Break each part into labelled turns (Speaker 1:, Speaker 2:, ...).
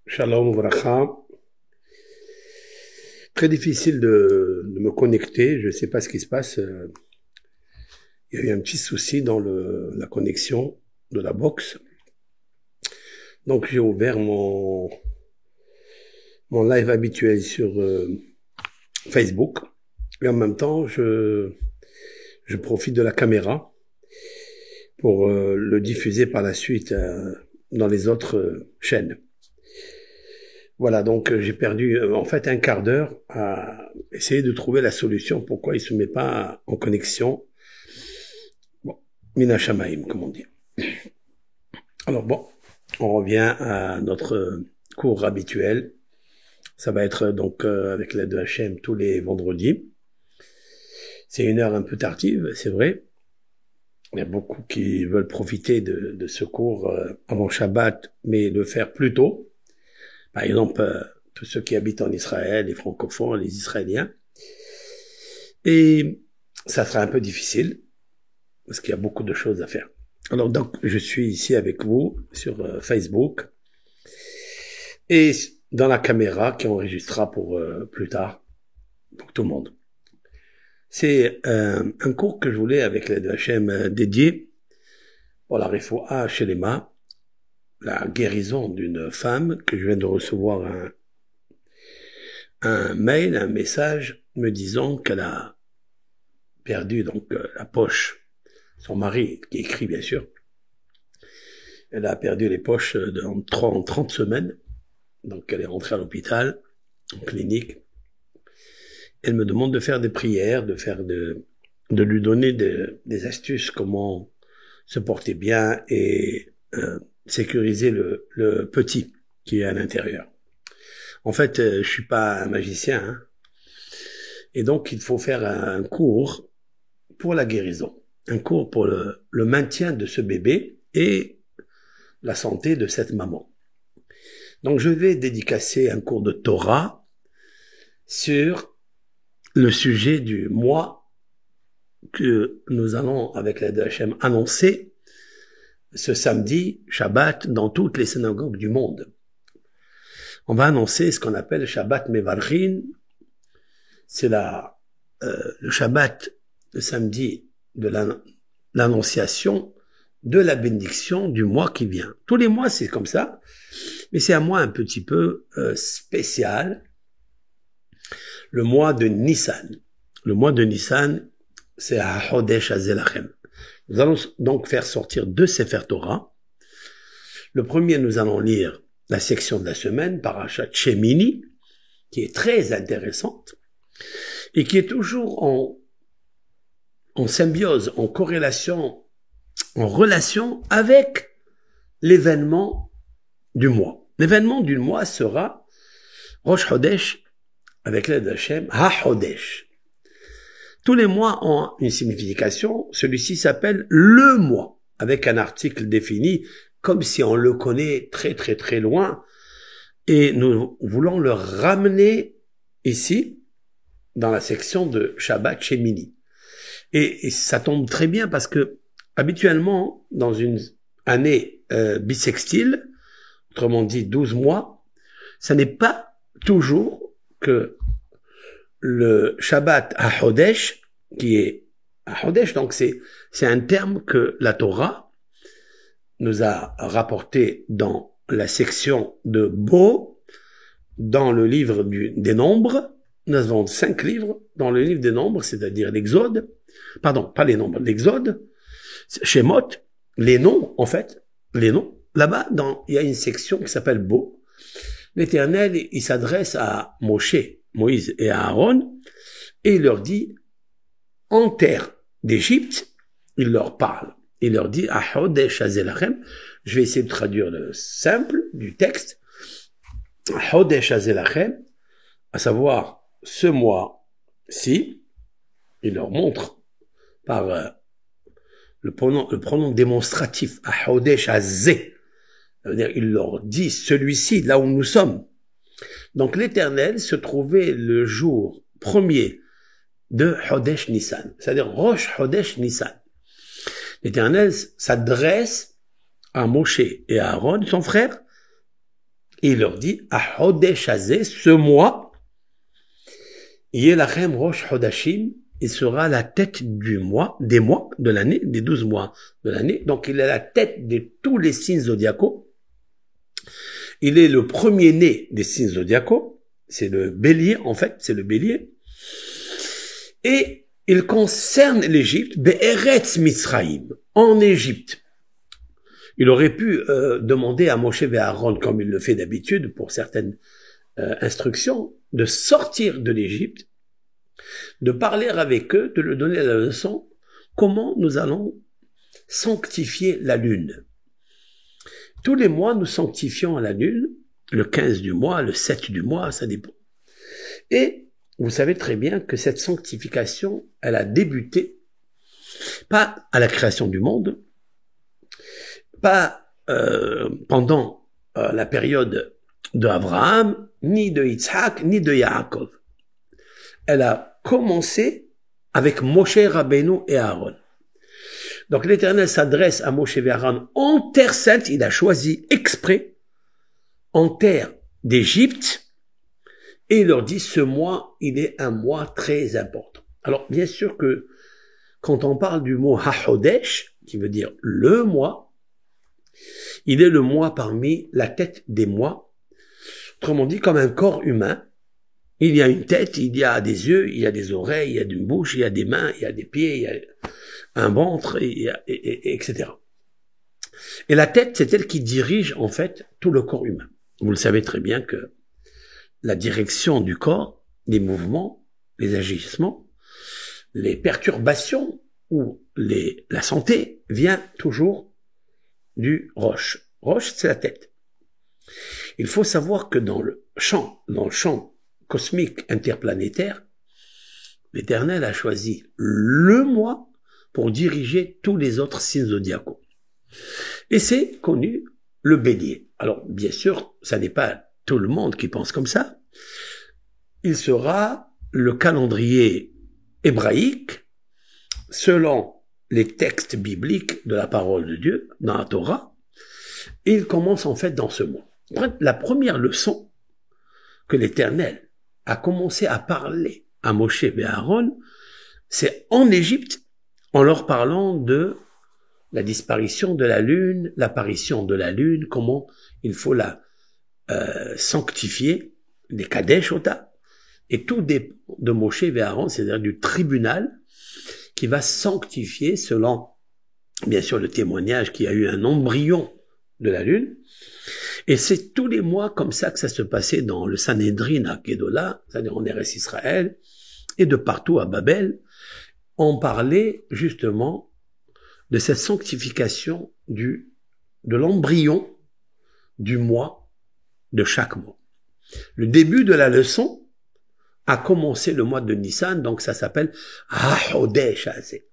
Speaker 1: Shalom Vracha. Très difficile de me connecter. Je ne sais pas ce qui se passe. Il y a eu un petit souci dans la connexion de la box. Donc j'ai ouvert mon live habituel sur Facebook. Et en même temps, je profite de la caméra pour le diffuser par la suite dans les autres chaînes. Voilà, donc j'ai perdu en fait un quart d'heure à essayer de trouver la solution pourquoi il se met pas en connexion. Bon, Mina Shamaim, comme on dit. Alors bon, on revient à notre cours habituel. Ça va être donc avec l'aide de Hachem tous les vendredis. C'est une heure un peu tardive, c'est vrai. Il y a beaucoup qui veulent profiter de ce cours avant Shabbat, mais le faire plus tôt. Par exemple, tous ceux qui habitent en Israël, les francophones, les Israéliens. Et ça sera un peu difficile, parce qu'il y a beaucoup de choses à faire. Alors donc, je suis ici avec vous sur Facebook, et dans la caméra qui enregistrera pour plus tard, pour tout le monde. C'est un cours que je voulais, avec l'aide de Hachem, dédié pour la Refoua Shelema, la guérison d'une femme que je viens de recevoir un mail, un message me disant qu'elle a perdu donc la poche. Son mari, qui écrit bien sûr, elle a perdu les poches en 30 semaines. Donc elle est rentrée à l'hôpital, en clinique. Elle me demande de faire des prières, de lui donner des astuces, comment se porter bien et sécuriser le petit qui est à l'intérieur. En fait, je suis pas un magicien, hein, et donc il faut faire un cours pour la guérison, un cours pour le maintien de ce bébé et la santé de cette maman. Donc je vais dédicacer un cours de Torah sur le sujet du mois que nous allons, avec l'aide de Hachem, annoncer ce samedi, Shabbat, dans toutes les synagogues du monde. On va annoncer ce qu'on appelle Shabbat Mevarchin. C'est le Shabbat, le samedi de l'annonciation de la bénédiction du mois qui vient. Tous les mois, c'est comme ça, mais c'est un mois un petit peu spécial. Le mois de Nissan. Le mois de Nissan, c'est à Chodesh Hazelachem. Nous allons donc faire sortir deux Sefer Torah. Le premier, nous allons lire la section de la semaine, Parashat Shemini, qui est très intéressante et qui est toujours en symbiose, en corrélation, en relation avec l'événement du mois. L'événement du mois sera Rosh Chodesh, avec l'aide d'Hachem, Ha-Chodesh. Tous les mois ont une signification. Celui-ci s'appelle le mois, avec un article défini, comme si on le connaît très très très loin. Et nous voulons le ramener ici, dans la section de Shabbat Shemini. Et ça tombe très bien parce que, habituellement, dans une année bissextile, autrement dit 12 mois, ça n'est pas toujours que le Shabbat à Chodesh, qui est à Chodesh, donc c'est un terme que la Torah nous a rapporté dans la section de Bo, dans le livre des Nombres. Nous avons 5 livres dans le livre des Nombres, c'est-à-dire l'Exode, pardon, pas les Nombres, l'Exode, Shemot, les noms, en fait, les noms. Là-bas, il y a une section qui s'appelle Bo. L'Éternel, il s'adresse à Moïse et à Aaron, et il leur dit, en terre d'Égypte, il leur parle. Il leur dit, à Chodesh Hazelachem, je vais essayer de traduire le simple du texte, Chodesh Hazelachem, à savoir ce mois-ci, il leur montre par le pronom démonstratif, à Chodesh Hazé, c'est-à-dire il leur dit celui-ci, là où nous sommes. Donc l'Éternel se trouvait le jour premier de Chodesh Nissan, c'est-à-dire Rosh Chodesh Nissan. L'Éternel s'adresse à Moshe et à Aaron, son frère, Et il leur dit, à Hodesh Hazeh, ce mois, Yelachem Rosh Hodashim, il sera la tête du mois, des mois de l'année, des 12 mois de l'année. Donc il est la tête de tous les signes zodiacaux. Il est le premier-né des signes zodiacaux. C'est le bélier, en fait, c'est le bélier. Et il concerne l'Égypte, Be'eretz Mitzrayim, en Égypte. Il aurait pu demander à Moshe et Aaron, comme il le fait d'habitude pour certaines instructions, de sortir de l'Égypte, de parler avec eux, de leur donner la leçon, comment nous allons sanctifier la lune. Tous les mois, nous sanctifions la lune, le 15 du mois, le 7 du mois, ça dépend. Et vous savez très bien que cette sanctification, elle a débuté, pas à la création du monde, pas pendant la période d'Abraham, ni de Yitzhak, ni de Yaakov. Elle a commencé avec Moshe Rabbeinu et Aaron. Donc l'Éternel s'adresse à Moshe et Aaron en terre sainte, il a choisi exprès, en terre d'Égypte, et il leur dit, ce mois, il est un mois très important. Alors bien sûr que quand on parle du mot HaHodesh, qui veut dire le mois, il est le mois parmi la tête des mois, autrement dit comme un corps humain. Il y a une tête, il y a des yeux, il y a des oreilles, il y a une bouche, il y a des mains, il y a des pieds, il y a un ventre, etc. Et la tête, c'est elle qui dirige en fait tout le corps humain. Vous le savez très bien que la direction du corps, les mouvements, les agissements, les perturbations ou la santé vient toujours du roche. Roche, c'est la tête. Il faut savoir que dans le champ cosmique interplanétaire, l'Éternel a choisi le mois pour diriger tous les autres signes zodiacaux. Et c'est connu le bélier. Alors, bien sûr, ça n'est pas tout le monde qui pense comme ça. Il sera le calendrier hébraïque selon les textes bibliques de la parole de Dieu dans la Torah. Et il commence en fait dans ce mois. La première leçon que l'Éternel a commencé à parler à Moshe et Aaron, c'est en Égypte, en leur parlant de la disparition de la lune, l'apparition de la lune, comment il faut la sanctifier, les Kadesh Ota, et tout dépend de Moshe et Aaron, c'est-à-dire du tribunal qui va sanctifier selon, bien sûr, le témoignage qu'il y a eu un embryon de la lune. Et c'est tous les mois comme ça que ça se passait dans le Sanhédrin à Kedola, c'est-à-dire en Eretz Israël, et de partout à Babel. On parlait justement de cette sanctification de l'embryon du mois, de chaque mois. Le début de la leçon a commencé le mois de Nissan, donc ça s'appelle HaHodesh Hazeh.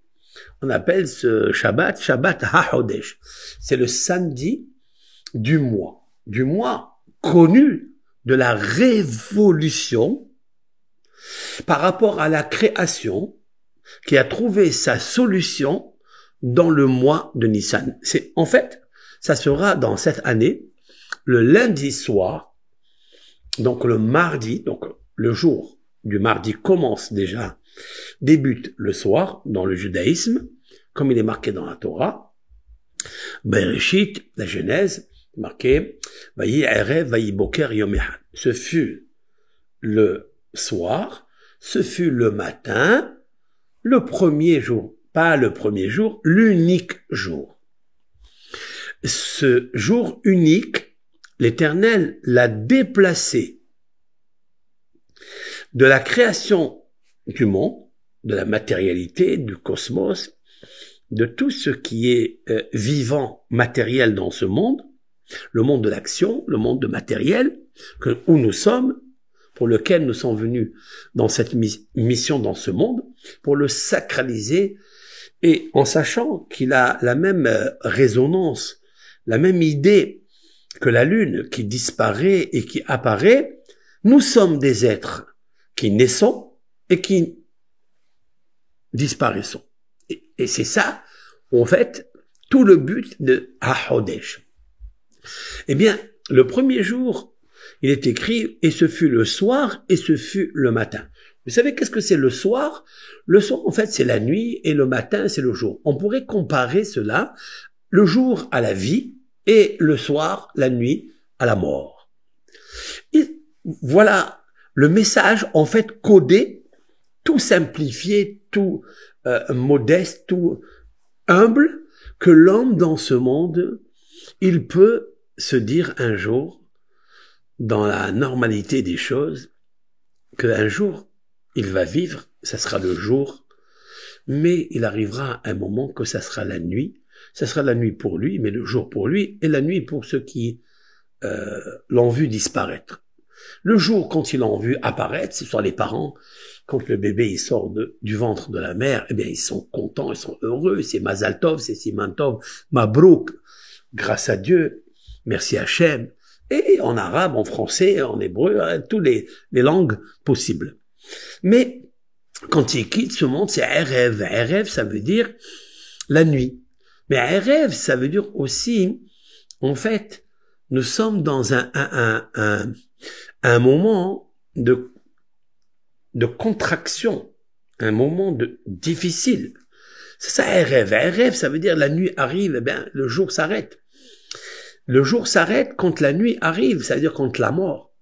Speaker 1: On appelle ce Shabbat HaHodesh. C'est le samedi du mois connu de la révolution par rapport à la création qui a trouvé sa solution dans le mois de Nissan. En fait, ça sera dans cette année, le lundi soir, donc le mardi, donc le jour du mardi commence déjà, débute le soir dans le judaïsme, comme il est marqué dans la Torah. Bereshit, la Genèse, marqué Vayi Erev, Vayi Boker, Yom Echad. Ce fut le soir, ce fut le matin, le premier jour, pas le premier jour, l'unique jour. Ce jour unique, l'Éternel l'a déplacé de la création du monde, de la matérialité, du cosmos, de tout ce qui est vivant, matériel dans ce monde, le monde de l'action, le monde de matériel, où nous sommes, pour lequel nous sommes venus dans cette mission dans ce monde, pour le sacraliser, et en sachant qu'il a la même résonance, la même idée que la lune qui disparaît et qui apparaît, nous sommes des êtres qui naissons et qui disparaissons. Et c'est ça, en fait, tout le but de HaHodesh. Eh bien, le premier jour Il est écrit, et ce fut le soir, et ce fut le matin. Vous savez qu'est-ce que c'est le soir? Le soir, en fait, c'est la nuit, et le matin, c'est le jour. On pourrait comparer cela, le jour à la vie, et le soir, la nuit, à la mort. Et voilà le message, en fait, codé, tout simplifié, tout modeste, tout humble, que l'homme dans ce monde, il peut se dire un jour, dans la normalité des choses, qu'un jour, il va vivre, ça sera le jour, mais il arrivera un moment que ça sera la nuit. Ça sera la nuit pour lui, mais le jour pour lui, et la nuit pour ceux qui l'ont vu disparaître. Le jour, quand ils l'ont vu apparaître, ce sont les parents. Quand le bébé il sort du ventre de la mère, eh bien ils sont contents, ils sont heureux. C'est Mazal Tov, c'est Siman Tov, Mabrouk, grâce à Dieu, merci Hachem. Et en arabe, en français, en hébreu, toutes les langues possibles. Mais quand il quitte ce monde, c'est Erev. Erev, ça veut dire la nuit. Mais Erev, ça veut dire aussi, en fait, nous sommes dans un moment de contraction, un moment difficile. C'est ça, Erev. Erev, ça veut dire la nuit arrive, eh bien, le jour s'arrête. Le jour s'arrête quand la nuit arrive, ça veut dire quand la mort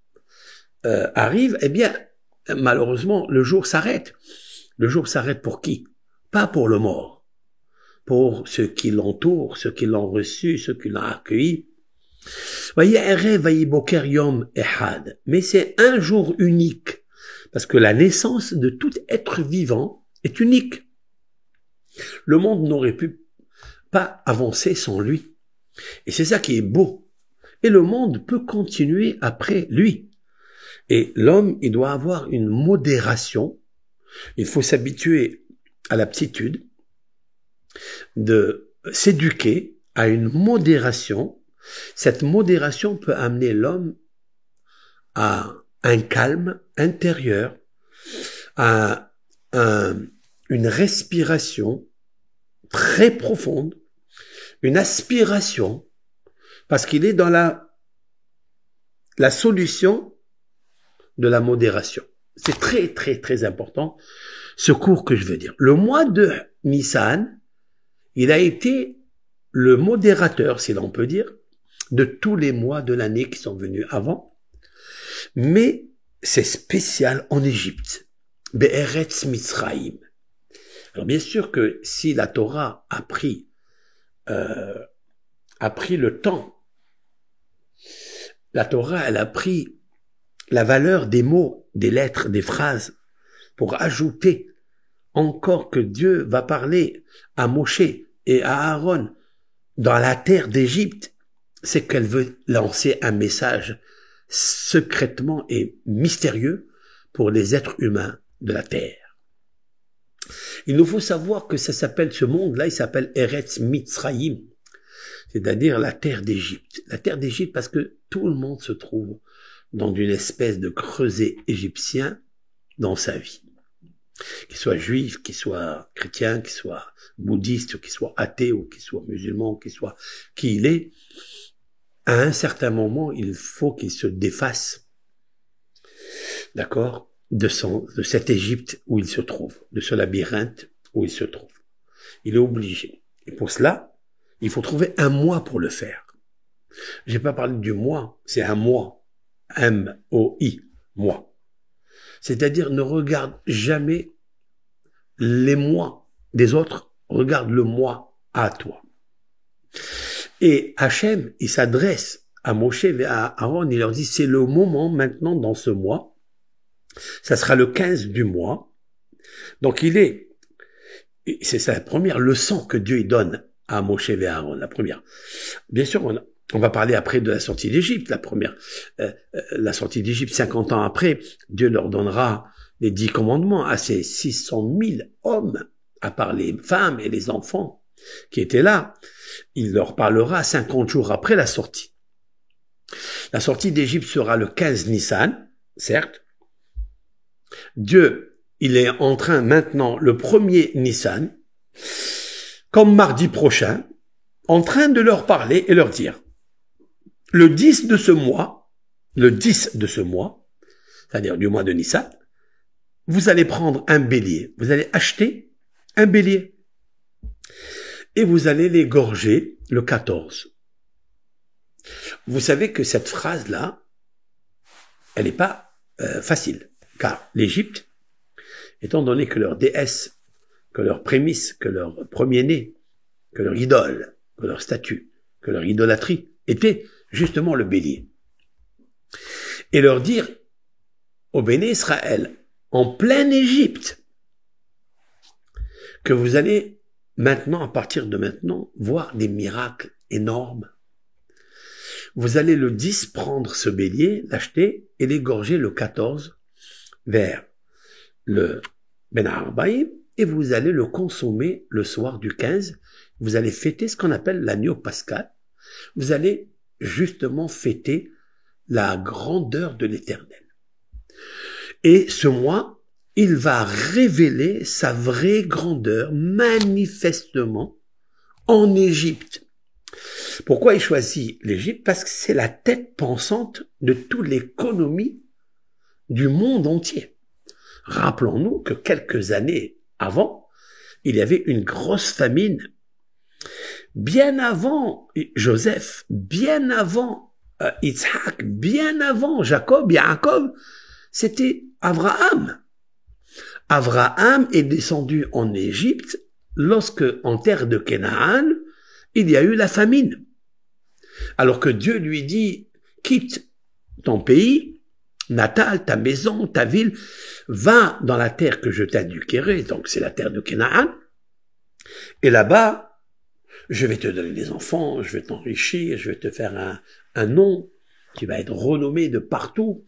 Speaker 1: arrive, eh bien, malheureusement, le jour s'arrête. Le jour s'arrête pour qui? Pas pour le mort. Pour ceux qui l'entourent, ceux qui l'ont reçu, ceux qui l'ont accueilli. Voyez, Erev vayi boker yom ehad. Mais c'est un jour unique. Parce que la naissance de tout être vivant est unique. Le monde n'aurait pu pas avancer sans lui. Et c'est ça qui est beau. Et le monde peut continuer après lui. Et l'homme, il doit avoir une modération. Il faut s'habituer à l'aptitude de s'éduquer à une modération. Cette modération peut amener l'homme à un calme intérieur, à une respiration très profonde, une aspiration, parce qu'il est dans la solution de la modération. C'est très, très, très important, ce cours que je veux dire. Le mois de Nissan, il a été le modérateur, si l'on peut dire, de tous les mois de l'année qui sont venus avant. Mais c'est spécial en Égypte. Be'eretz Mitzrayim. Alors bien sûr que si la Torah a pris le temps, la Torah, elle a pris la valeur des mots, des lettres, des phrases, pour ajouter encore que Dieu va parler à Moshe et à Aaron dans la terre d'Égypte, c'est qu'elle veut lancer un message secrètement et mystérieux pour les êtres humains de la terre. Il nous faut savoir que ça s'appelle, ce monde-là, il s'appelle Eretz Mitzrayim, c'est-à-dire la terre d'Égypte. La terre d'Égypte parce que tout le monde se trouve dans une espèce de creuset égyptien dans sa vie. Qu'il soit juif, qu'il soit chrétien, qu'il soit bouddhiste, qu'il soit athée ou qu'il soit musulman, qu'il soit qui il est, à un certain moment, il faut qu'il se défasse, d'accord, de cette Égypte où il se trouve, de ce labyrinthe où il se trouve. Il est obligé. Et pour cela, il faut trouver un mois pour le faire. J'ai pas parlé du mois, c'est un mois. M-O-I, mois. C'est-à-dire, ne regarde jamais les mois des autres, regarde le mois à toi. Et Hachem, il s'adresse à Moshe et à Aaron, il leur dit, c'est le moment maintenant dans ce mois, ça sera le 15 du mois, donc c'est ça la première leçon que Dieu donne à Moshe et à Aaron, la première. Bien sûr, on va parler après de la sortie d'Égypte, la première. La sortie d'Égypte, 50 ans après, Dieu leur donnera les 10 commandements à ces 600 000 hommes, à part les femmes et les enfants qui étaient là. Il leur parlera 50 jours après la sortie. La sortie d'Égypte sera le 15 Nissan, certes. Dieu, il est en train maintenant, le 1er Nissan, comme mardi prochain, en train de leur parler et leur dire, le 10 de ce mois, le 10 de ce mois, c'est-à-dire du mois de Nissan, vous allez prendre un bélier, vous allez acheter un bélier et vous allez l'égorger le 14. Vous savez que cette phrase-là, elle n'est pas facile, car l'Égypte, étant donné que leur déesse, que leur prémisse, que leur premier-né, que leur idole, que leur statue, que leur idolâtrie était justement le bélier. Et leur dire au béné Israël, en pleine Égypte, que vous allez maintenant, à partir de maintenant, voir des miracles énormes. Vous allez le 10 prendre ce bélier, l'acheter et l'égorger le 14 vers le Ben Arbaïm et vous allez le consommer le soir du 15. Vous allez fêter ce qu'on appelle l'agneau pascal. Vous allez justement fêter la grandeur de l'Éternel. Et ce mois, il va révéler sa vraie grandeur manifestement en Égypte. Pourquoi il choisit l'Égypte? Parce que c'est la tête pensante de toute l'économie du monde entier. Rappelons-nous que quelques années avant, il y avait une grosse famine. Bien avant Joseph, bien avant Yitzhak, bien avant Jacob, Yaakov, c'était Abraham. Abraham est descendu en Égypte lorsque, en terre de Canaan, il y a eu la famine. Alors que Dieu lui dit, quitte ton pays natal, ta maison, ta ville, va dans la terre que je t'indiquerai, donc c'est la terre de Canaan, et là-bas, je vais te donner des enfants, je vais t'enrichir, je vais te faire un nom qui va être renommé de partout.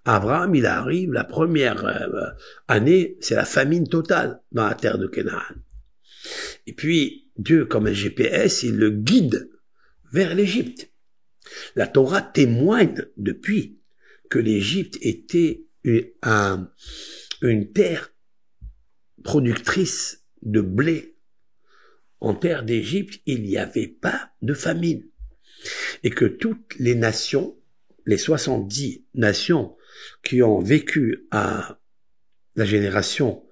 Speaker 1: Abraham, il arrive, la première année, c'est la famine totale dans la terre de Canaan. Et puis, Dieu, comme un GPS, il le guide vers l'Égypte. La Torah témoigne depuis que l'Égypte était une terre productrice de blé. En terre d'Égypte, il n'y avait pas de famine. Et que toutes les nations, les 70 nations qui ont vécu à la génération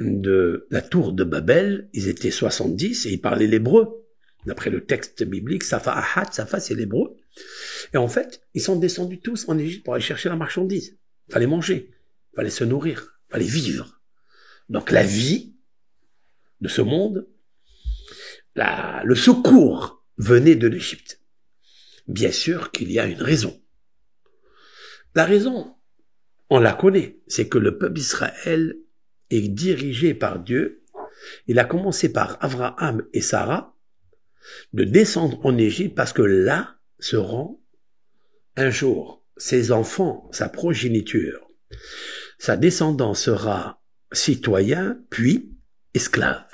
Speaker 1: de la tour de Babel, ils étaient 70 et ils parlaient l'hébreu. D'après le texte biblique, Safa Ahad, Safa c'est l'hébreu. Et en fait, ils sont descendus tous en Égypte pour aller chercher la marchandise. Il fallait manger, il fallait se nourrir, il fallait vivre. Donc la vie de ce monde, le secours venait de l'Égypte. Bien sûr qu'il y a une raison. La raison, on la connaît, c'est que le peuple d'Israël est dirigé par Dieu. Il a commencé par Abraham et Sarah de descendre en Égypte parce que là seront un jour ses enfants, sa progéniture, sa descendance sera citoyen puis esclave.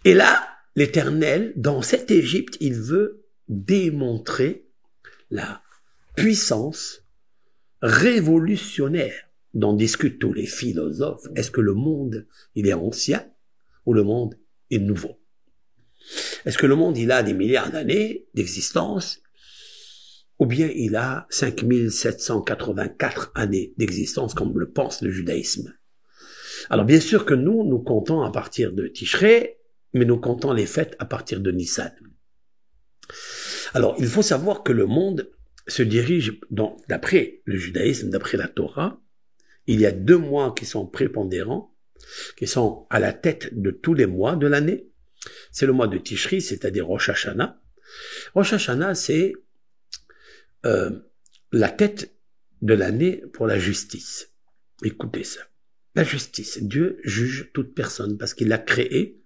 Speaker 1: Et là, l'Éternel, dans cette Égypte, il veut démontrer la puissance révolutionnaire dont discutent tous les philosophes. Est-ce que le monde, il est ancien ou le monde est nouveau? Est-ce que le monde, il a des milliards d'années d'existence ou bien il a 5784 années d'existence comme le pense le judaïsme? Alors bien sûr que nous comptons à partir de Tishré, mais nous comptons les fêtes à partir de Nissan. Alors il faut savoir que le monde se dirige, d'après le judaïsme, d'après la Torah, il y a 2 mois qui sont prépondérants, qui sont à la tête de tous les mois de l'année. C'est le mois de Tishri, c'est-à-dire Rosh Hashanah. Rosh Hashanah, c'est la tête de l'année pour la justice. Écoutez ça. La justice. Dieu juge toute personne parce qu'il a créé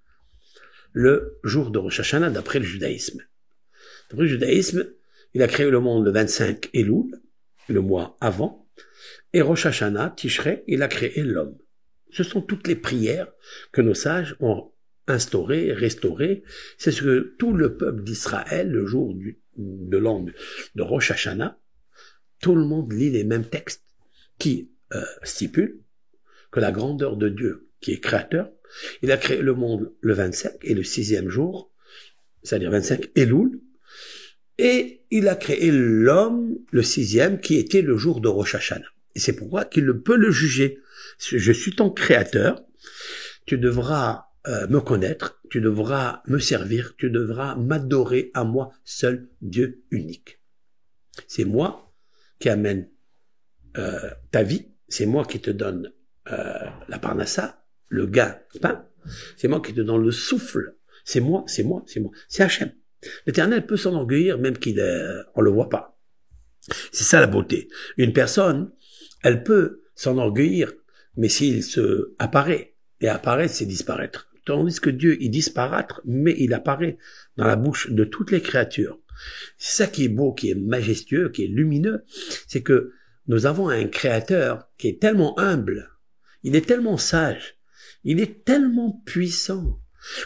Speaker 1: le jour de Rosh Hashanah d'après le judaïsme. D'après le judaïsme, il a créé le monde le 25 Elul, le mois avant, et Rosh Hashanah, Tishrei, il a créé l'homme. Ce sont toutes les prières que nos sages ont instaurées, restaurées. C'est ce que tout le peuple d'Israël, le jour de l'an de Rosh Hashanah, tout le monde lit les mêmes textes qui stipulent que la grandeur de Dieu, qui est créateur, il a créé le monde le 25 et le 6e jour, c'est-à-dire 25 Elul, Et il a créé l'homme, le 6e, qui était le jour de Rosh Hashanah. Et c'est pourquoi qu'il peut le juger. Je suis ton créateur, tu devras me connaître, tu devras me servir, tu devras m'adorer à moi seul, Dieu unique. C'est moi qui amène ta vie, c'est moi qui te donne la parnassa, le gain-pain, c'est moi qui te donne le souffle, c'est moi, c'est Hachem. L'Éternel peut s'enorgueillir même on le voit pas. C'est ça la beauté. Une personne, elle peut s'enorgueillir, mais s'il se apparaît, et apparaître, c'est disparaître. Tandis que Dieu, il disparaître, mais il apparaît dans la bouche de toutes les créatures. C'est ça qui est beau, qui est majestueux, qui est lumineux, c'est que nous avons un créateur qui est tellement humble, il est tellement sage, il est tellement puissant,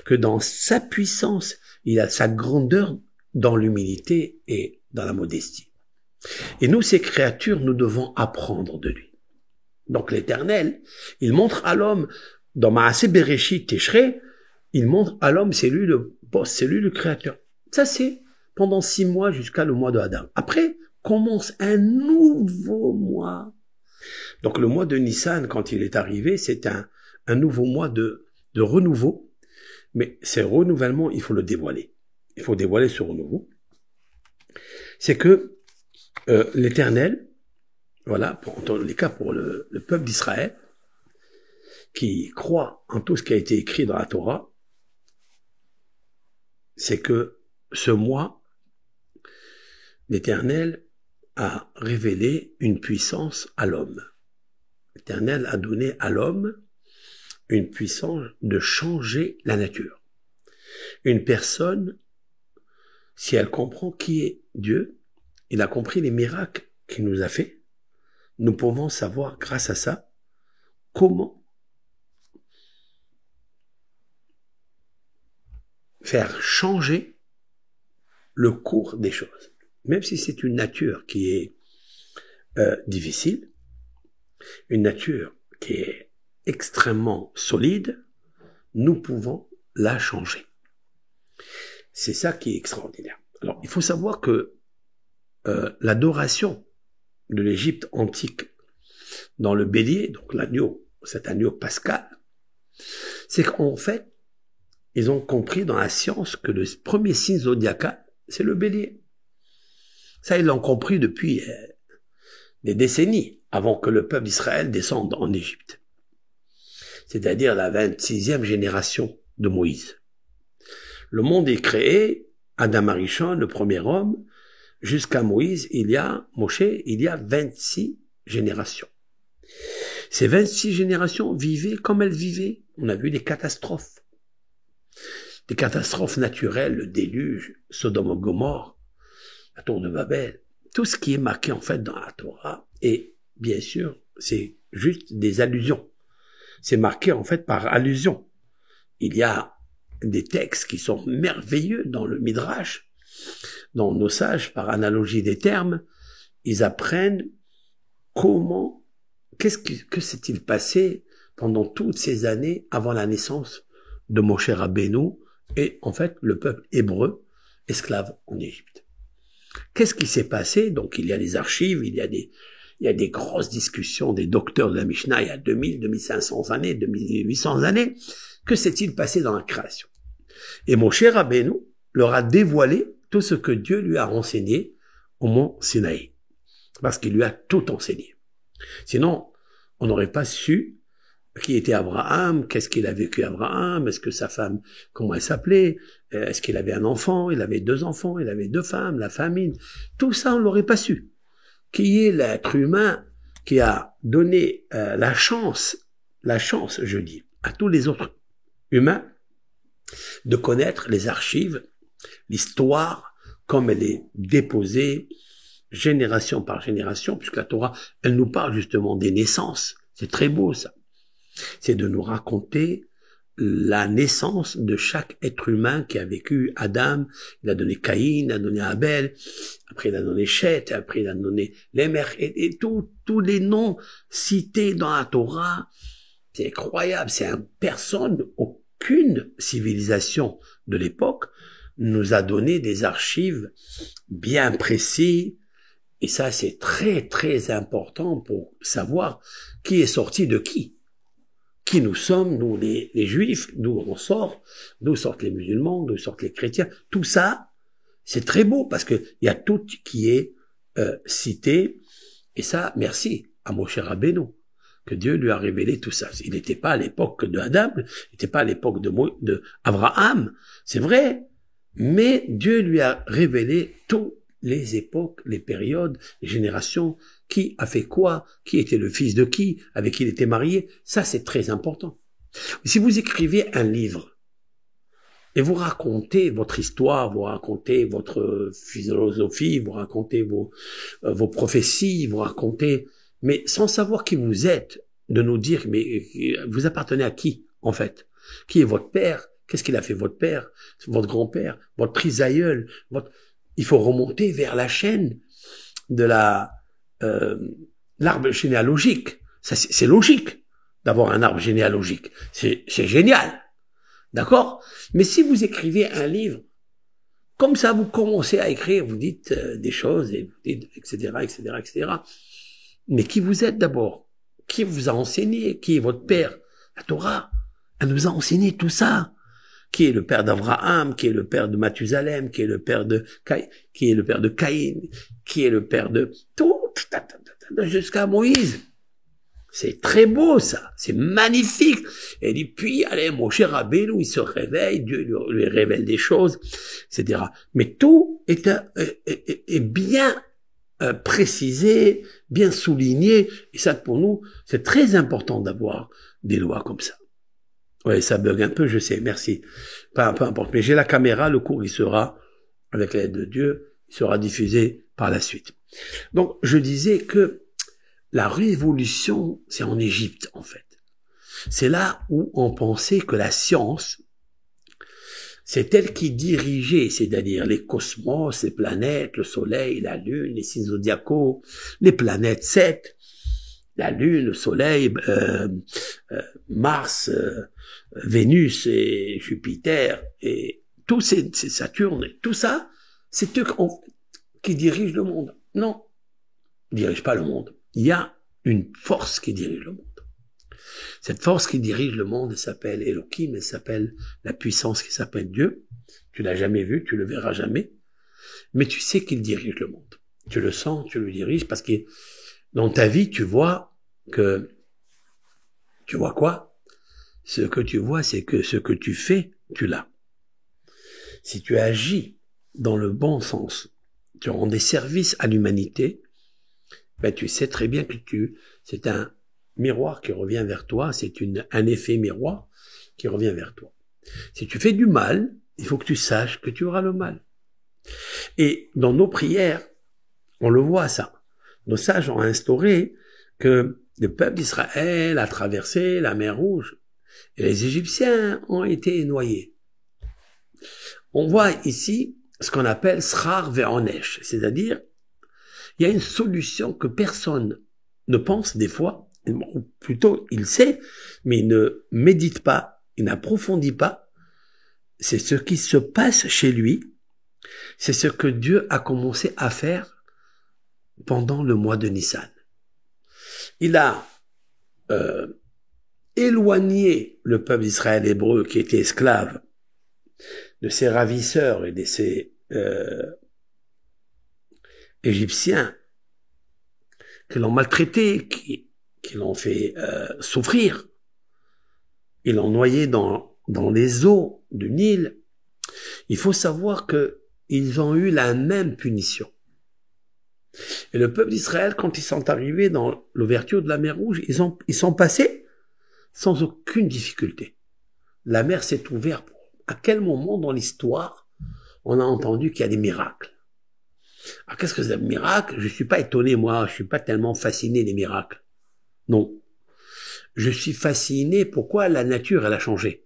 Speaker 1: que dans sa puissance, il a sa grandeur dans l'humilité et dans la modestie. Et nous, ces créatures, nous devons apprendre de lui. Donc l'Éternel, il montre à l'homme, dans Maaseh Bereshit Teshrei, il montre à l'homme, c'est lui le boss, c'est lui le créateur. Ça c'est pendant 6 mois jusqu'à le mois de Adam. Après, commence un nouveau mois. Donc le mois de Nissan, quand il est arrivé, c'est un nouveau mois de renouveau. Mais ce renouvellement, il faut le dévoiler. Il faut dévoiler ce renouveau. C'est que l'Éternel, voilà, dans les cas pour le peuple d'Israël, qui croit en tout ce qui a été écrit dans la Torah, c'est que ce mois, l'Éternel a révélé une puissance à l'homme. L'Éternel a donné à l'homme une puissance de changer la nature. Une personne, si elle comprend qui est Dieu, il a compris les miracles qu'il nous a fait, nous pouvons savoir grâce à ça comment faire changer le cours des choses. Même si c'est une nature qui est difficile, une nature qui est extrêmement solide, nous pouvons la changer. C'est ça qui est extraordinaire. Alors, il faut savoir que l'adoration de l'Égypte antique dans le bélier, donc l'agneau, cet agneau pascal, c'est qu'en fait, ils ont compris dans la science que le premier signe zodiacal, c'est le bélier. Ça, ils l'ont compris depuis des décennies avant que le peuple d'Israël descende en Égypte. C'est-à-dire la 26e génération de Moïse. Le monde est créé, Adam Arishon, le premier homme, jusqu'à Moïse, Moshe, il y a 26 générations. Ces 26 générations vivaient comme elles vivaient. On a vu des catastrophes naturelles, le déluge, Sodome et Gomorrhe, la tour de Babel, tout ce qui est marqué en fait dans la Torah. Et bien sûr, c'est juste des allusions. C'est marqué en fait par allusion. Il y a des textes qui sont merveilleux dans le Midrash, dont nos sages, par analogie des termes, ils apprennent que s'est-il passé pendant toutes ces années avant la naissance de Moshe Rabbeinu et en fait le peuple hébreu esclave en Égypte. Qu'est-ce qui s'est passé? Donc il y a des archives, il y a des grosses discussions des docteurs de la Mishnah il y a 2000, 2500 années, 2800 années. Que s'est-il passé dans la création? Et Moshe Rabbeinu leur a dévoilé tout ce que Dieu lui a renseigné au mont Sinaï. Parce qu'il lui a tout enseigné. Sinon, on n'aurait pas su qui était Abraham, qu'est-ce qu'il a vécu Abraham, est-ce que sa femme, comment elle s'appelait, est-ce qu'il avait un enfant, il avait 2 enfants, il avait 2 femmes, la famine. Tout ça, on l'aurait pas su. Qui est l'être humain qui a donné la chance, je dis, à tous les autres humains de connaître les archives, l'histoire, comme elle est déposée, génération par génération, puisque la Torah, elle nous parle justement des naissances. C'est très beau, ça. C'est de nous raconter la naissance de chaque être humain qui a vécu Adam. Il a donné Caïn, il a donné Abel, après il a donné Chet, après il a donné Lémer, et tous les noms cités dans la Torah. C'est incroyable, c'est personne, aucune civilisation de l'époque nous a donné des archives bien précises. Et ça, c'est très, très important pour savoir qui est sorti de qui. Qui nous sommes, nous les juifs, d'où on sort, d'où sortent les musulmans, d'où sortent les chrétiens. Tout ça, c'est très beau parce que il y a tout qui est cité. Et ça, merci à Moshe Rabbeinu, que Dieu lui a révélé tout ça. Il n'était pas à l'époque de Adam, il n'était pas à l'époque de Abraham, c'est vrai, mais Dieu lui a révélé toutes les époques, les périodes, les générations, qui a fait quoi, qui était le fils de qui, avec qui il était marié. Ça, c'est très important. Si vous écrivez un livre et vous racontez votre histoire, vous racontez votre philosophie, vous racontez vos prophéties, vous racontez, mais sans savoir qui vous êtes, de nous dire, mais vous appartenez à qui, en fait? Qui est votre père? Qu'est-ce qu'il a fait votre père, votre grand-père, votre trisaïeul, Il faut remonter vers la chaîne de l'arbre généalogique. Ça, c'est logique d'avoir un arbre généalogique. C'est génial. D'accord? Mais si vous écrivez un livre, comme ça, vous commencez à écrire, vous dites des choses, et vous dites, etc., etc., etc. Mais qui vous êtes d'abord? Qui vous a enseigné? Qui est votre père? La Torah, elle nous a enseigné tout ça. Qui est le père d'Abraham? Qui est le père de Mathusalem? Qui est le père de Caïn? Qui est le père de Caïn? Qui est le père de tout, jusqu'à Moïse? C'est très beau, ça. C'est magnifique. Et puis, allez, mon cher Rabbeinu, il se réveille, Dieu lui révèle des choses, etc. Mais tout est bien précisé, bien souligné. Et ça, pour nous, c'est très important d'avoir des lois comme ça. Ouais, ça bug un peu, je sais, merci. Peu importe. Mais j'ai la caméra, le cours, il sera, avec l'aide de Dieu, il sera diffusé par la suite. Donc, je disais que la révolution, c'est en Égypte, en fait. C'est là où on pensait que la science, c'est elle qui dirigeait, c'est-à-dire les cosmos, les planètes, le soleil, la lune, les signes zodiacaux, les planètes 7, la lune, le soleil, Mars, Vénus et Jupiter, et tous ces Saturne, tout ça, c'est eux qui dirigent le monde. Non, ils ne dirigent pas le monde. Il y a une force qui dirige le monde. Cette force qui dirige le monde, elle s'appelle Elohim, elle s'appelle la puissance qui s'appelle Dieu. Tu l'as jamais vu, tu le verras jamais, mais tu sais qu'il dirige le monde. Tu le sens, tu le diriges, parce que dans ta vie, tu vois quoi? Ce que tu vois, c'est que ce que tu fais, tu l'as. Si tu agis dans le bon sens, tu rends des services à l'humanité, ben tu sais très bien que c'est un miroir qui revient vers toi, c'est un effet miroir qui revient vers toi. Si tu fais du mal, il faut que tu saches que tu auras le mal. Et dans nos prières, on le voit ça. Nos sages ont instauré que le peuple d'Israël a traversé la mer Rouge et les Égyptiens ont été noyés. On voit ici ce qu'on appelle Srar ve'onesh, c'est-à-dire il y a une solution que personne ne pense des fois, ou plutôt il sait, mais il ne médite pas, il n'approfondit pas. C'est ce qui se passe chez lui, c'est ce que Dieu a commencé à faire pendant le mois de Nissan. Il a éloigné le peuple d'Israël hébreu qui était esclave de ses ravisseurs et de ses Égyptiens qui l'ont maltraité, qui l'ont fait souffrir. Ils l'ont noyé dans les eaux du Nil. Il faut savoir que ils ont eu la même punition. Et le peuple d'Israël, quand ils sont arrivés dans l'ouverture de la mer Rouge, ils sont passés sans aucune difficulté. La mer s'est ouverte. À quel moment dans l'histoire on a entendu qu'il y a des miracles? Alors qu'est-ce que c'est un miracle? Je suis pas étonné, moi, je suis pas tellement fasciné des miracles. Non. Je suis fasciné pourquoi la nature, elle a changé.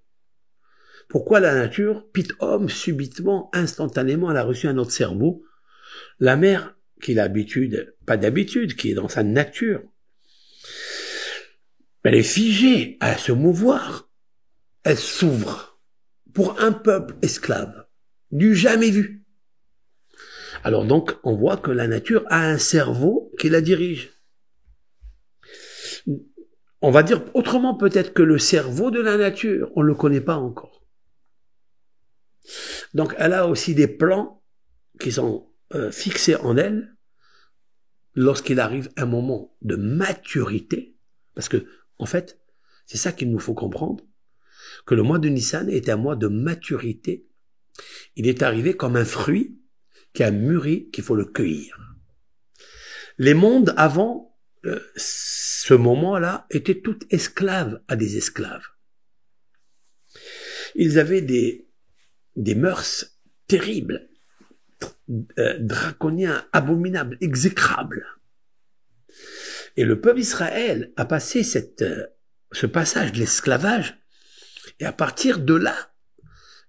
Speaker 1: Pourquoi la nature, pit-homme, subitement, instantanément, elle a reçu un autre cerveau. La mer, qui pas d'habitude, qui est dans sa nature, elle est figée à se mouvoir. Elle s'ouvre pour un peuple esclave. Du jamais vu. Alors donc, on voit que la nature a un cerveau qui la dirige. On va dire autrement peut-être que le cerveau de la nature, on ne le connaît pas encore. Donc elle a aussi des plans qui sont fixés en elle lorsqu'il arrive un moment de maturité, parce que en fait, c'est ça qu'il nous faut comprendre, que le mois de Nissan est un mois de maturité. Il est arrivé comme un fruit qui a mûri, qu'il faut le cueillir. Les mondes avant ce moment-là étaient toutes esclaves à des esclaves. Ils avaient des mœurs terribles, draconiens, abominables, exécrables. Et le peuple d'Israël a passé ce passage de l'esclavage, et à partir de là,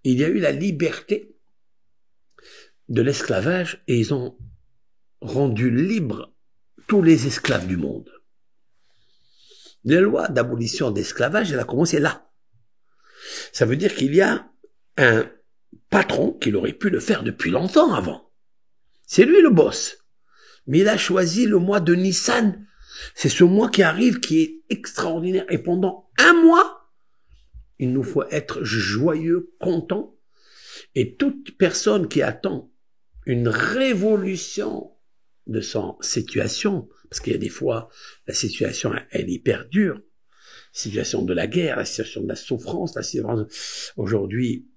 Speaker 1: il y a eu la liberté de l'esclavage, et ils ont rendu libres tous les esclaves du monde. La loi d'abolition d'esclavage, elle a commencé là. Ça veut dire qu'il y a un patron qui aurait pu le faire depuis longtemps avant. C'est lui le boss. Mais il a choisi le mois de Nissan. C'est ce mois qui arrive qui est extraordinaire. Et pendant un mois, il nous faut être joyeux, contents. Et toute personne qui attend une révolution de son situation, parce qu'il y a des fois, la situation, elle est hyper dure. La situation de la guerre, la situation de la souffrance, aujourd'hui,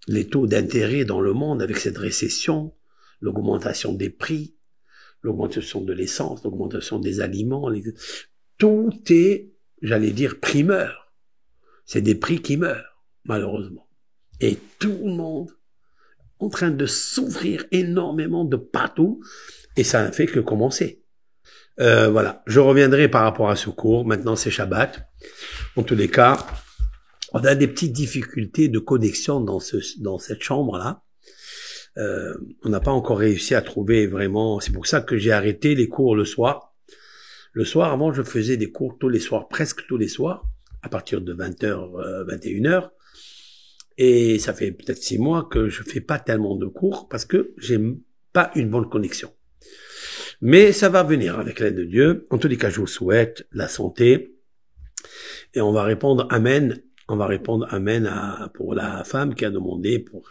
Speaker 1: les taux d'intérêt dans le monde avec cette récession, l'augmentation des prix, l'augmentation de l'essence, l'augmentation des aliments, tout est, j'allais dire, primeur. C'est des prix qui meurent, malheureusement. Et tout le monde en train de souffrir énormément de partout, et ça n'a fait que commencer. Voilà, je reviendrai par rapport à ce cours. Maintenant, c'est Shabbat. En tous les cas, on a des petites difficultés de connexion dans cette chambre-là. On n'a pas encore réussi à trouver vraiment... C'est pour ça que j'ai arrêté les cours le soir. Le soir, avant, je faisais des cours tous les soirs, presque tous les soirs, à partir de 20h, 21h. Et ça fait peut-être 6 mois que je fais pas tellement de cours parce que j'ai pas une bonne connexion. Mais ça va venir avec l'aide de Dieu. En tous les cas, je vous souhaite la santé. Et on va répondre Amen. On va répondre Amen pour la femme qui a demandé pour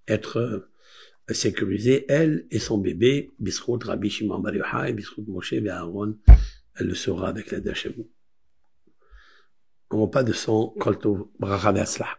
Speaker 1: être sécurisée, elle et son bébé, Bisrout Rabbi Shimon Bar Yochai, Bisrout Moshe et Aaron. Elle le sera avec l'aide d'Hachem. On n'a pas de son, Kol Tov, Bracha Ve'Atzlacha.